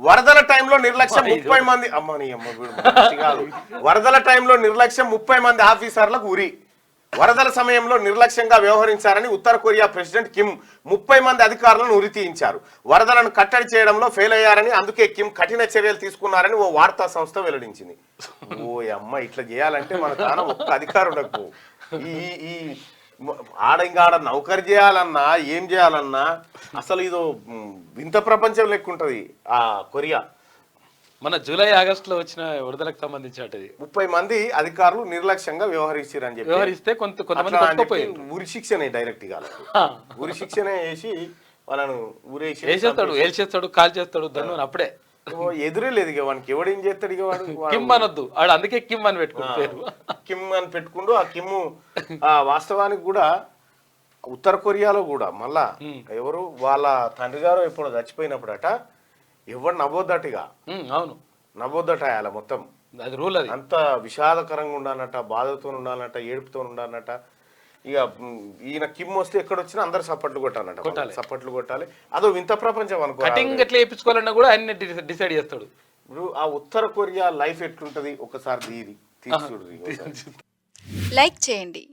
వరదల టైంలో నిర్లక్ష్యం 30 మంది అమ్మని అమ్మ వీడు మనిషి కాదు. వరదల టైంలో నిర్లక్ష్యం 30 మంది ఆఫీసర్లకు ఉరి. వరదల సమయంలో నిర్లక్ష్యంగా వ్యవహరించారని ఉత్తర కొరియా ప్రెసిడెంట్ కిమ్ 30 మంది అధికారులను ఉరి తీయించారు. వరదలను కట్టడి చేయడంలో ఫెయిల్ అయ్యారని, అందుకే కిమ్ కఠిన చర్యలు తీసుకున్నారని ఓ వార్తా సంస్థ వెల్లడించింది. ఓ అమ్మ ఇట్లా చేయాలంటే మన తాన ఒక్క అధికారులకు ఈ ఆడ నౌకరు చేయాలన్నా ఏం చేయాలన్నా అసలు ఇదో వింత ప్రపంచం లెక్క ఉంటది ఆ కొరియా. మన జూలై ఆగస్టులో వచ్చిన వరదలకు సంబంధించి 30 మంది అధికారులు నిర్లక్ష్యంగా వ్యవహరిస్తారని చెప్పి వ్యవహరిస్తే కొంతమంది ఉరి శిక్షనే డైరెక్ట్ గా ఉరి శిక్షనే వేసి వాళ్ళను వేసేస్తాడు కాల్ చేస్తాడు ధను అప్పుడే ఎదురే లేదు ఇక వానికి ఎవడేం చేస్తాడు ఇక వాడు కిమ్ అనొద్దు ఆడు అందుకే కిమ్ అని పెట్టుకుంటారు. కిమ్ అని పెట్టుకుంటూ ఆ కిమ్ వాస్తవానికి కూడా ఉత్తర కొరియాలో కూడా మళ్ళా ఎవరు వాళ్ళ తండ్రి గారు ఎప్పుడు చచ్చిపోయినప్పుడట ఎవరు నవ్వొద్దటిగా. అవును నవ్వొద్దట అలా మొత్తం అది రూల్. అది అంత విషాదకరంగా ఉండాలట, బాధతో ఉండాలట, ఏడుపుతో ఉండాలట. ఇక ఈయన కిమ్ వస్తే ఎక్కడొచ్చినా అందరు సప్పట్లు కొట్టాలట, సప్పట్లు కొట్టాలి. అదో వింత ప్రపంచం అనుకో. కటింగ్ ఎట్లా వేయించుకోవాలన్నా కూడా ఆయన డిసైడ్ చేస్తాడు. ఇప్పుడు ఆ ఉత్తర కొరియా లైఫ్ ఎట్లుంటది ఒకసారి తీసుడు. లైక్ చేయండి.